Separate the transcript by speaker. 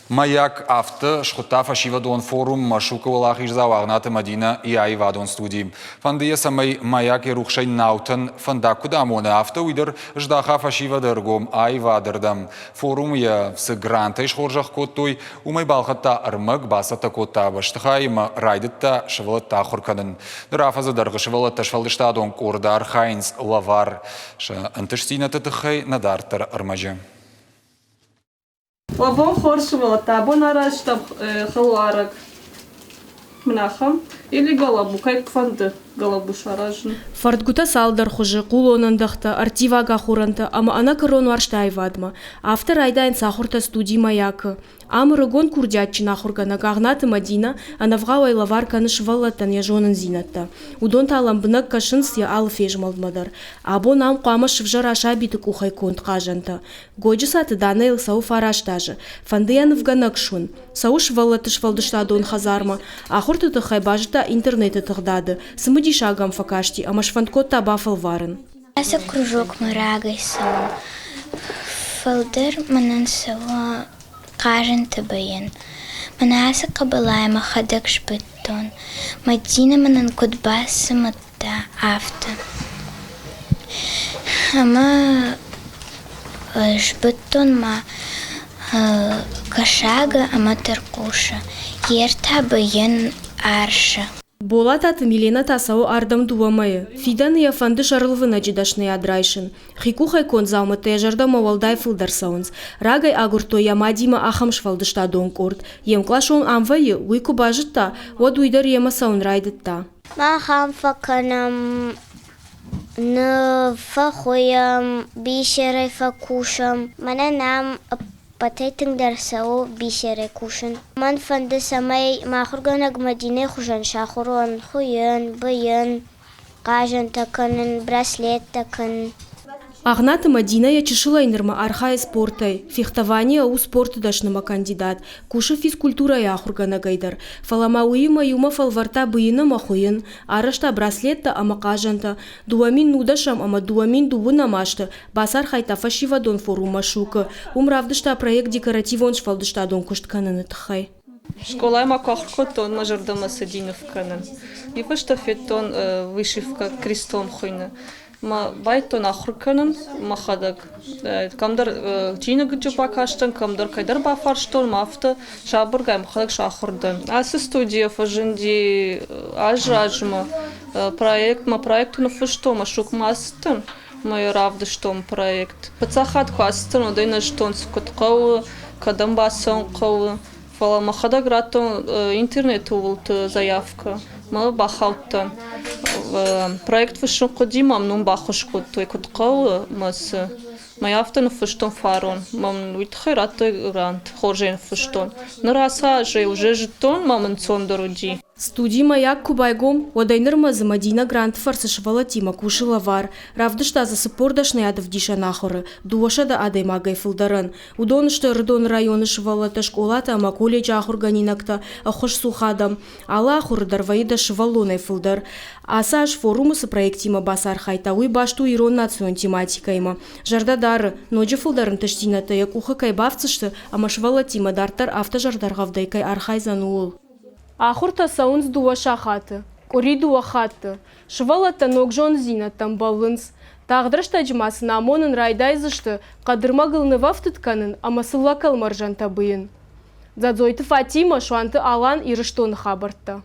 Speaker 1: Маяк авто шхута фашива дон форум машука валахиш завагната Мадина и ай вадон студии. Фандия самай маяк и рухшай наутен фандаку дамоне авто уйдер ждаха фашива дергом ай вадердам. Форум я с грантай шхоржах коттой умай балхата армак басата кота баштха има райдетта швалата хорканен. Драфаза дерга швалата швалдышта дон кордар хайнс лавар ша антыштината тхай надартер армаже.
Speaker 2: Лабон хоршивала табон арашта халуарак мнахам или галабу как фанды галабу шаражны.
Speaker 3: Фартгута салдар хуже кулонандахта артивага хуранта ама ана корону арштайвадма. Автор айдайн сахурта студии маяка. Амрыгон курдятчина хургана гагнаты Мадина анавгавай лавар каныш валлатан яжонын зинатта. Удон таламбнак кашынс я алфеж малдмадар. Або нам куама шывжар ашабиты кухай конт кажанта. Годжисаты данейл сау фараштажы. Фандыян вганак шун. Сауш валлатыш валдышта дон хазарма. Ахурты тахай бажыта интернеты тагдады. Сымыди шагам факашти, амаш фанткот табафал варын.
Speaker 4: Аса кружок мырагай сау. Фалдыр манан сау кажен табаян. Манаса кабалай махадак шбыттон. Мадина манан кудбасы матта авто. Ама шбыттон ма кашага ама таркуша. Ерта баян арша.
Speaker 3: Бола таты Милена тасау ардам дуамайы. Фидан я фанды шарлывына жидашны адрайшын. Хикухай кон заумыты яжарда мавалдай фылдар саунс. Рагай агурто я мадима ахам швалдышта дон корт. Ем клашон амвайы уйку бажытта, вот уйдар ема саун райдытта.
Speaker 4: Махам факанам фахуям бишерай факушам. Мананам Патайтын дарсау бишере кушын. Ман фанды самай махурганаг Мадине хужан шахурон, хуян, баян, кажан таканын, браслет такан.
Speaker 3: Агната Мадина я чешилайнырма архай спортай. Фехтование у спорта дашныма кандидат. Куша физкультура я хургана гайдар. Фалама уима юма фалварта быйына махуян. Арашта браслетта ама кажанта. Дуамин нудашам ама дуамин дувына машта. Басар хайта фашива дон форума шука. Умравдышта проект декоративон швалдышта дон кушткананы тхай.
Speaker 2: Школа макахкотон мажордама садинов канан. И штафетон вышивка крестом хуйна. Ма байтон ахруканын махадак камдар чина гыджы бакаштан камдар кайдар бафарштон мафта шабыргай махадак шахурдан. Асы студия фажинди ажражма проект на фаштома шукмастан мой равдыштом проект. Пацахат квастан одайна штон скоткау кадам басан кау фала махадак ратон интернет увулт заявка. Ма бахалтан. Проект фашон кодимам нум бахушкот той коткау мас маяфтан фаштон фарон мам уитхераты грант хожен фаштон нараса же уже жетон мамын цондоруди.
Speaker 3: Студии маяк кубайгом одайнырма за Мадина грант фарсашвала тима кушила вар. Равдышта за сапордашны ядов диша нахоры. Дуаша да адай магай фылдаран. Удонышты рдон районы швала ташколата ама колледж ахурганинакта ахош сухадам. Ала ахурдар ваида швалонай фылдар. Асаш форумысы проектима басар хайтауи башту ирон национ тематикайма. Жардадары, ноджи фылдарын таштината як уха кайбавцышты ама швала тима дартар автожардаргавдайкай архайзануул. Ахурта саунс дуаша хаты, кори дуахаты, швалата ногжон зина там балынс. Тағдырышта жымасын амонын райдайзышты, қадырмағылны вафтытканын, амасыллакал маржан табыйын. Задзойты Фатима шуанты алан ирыштон хабыртты.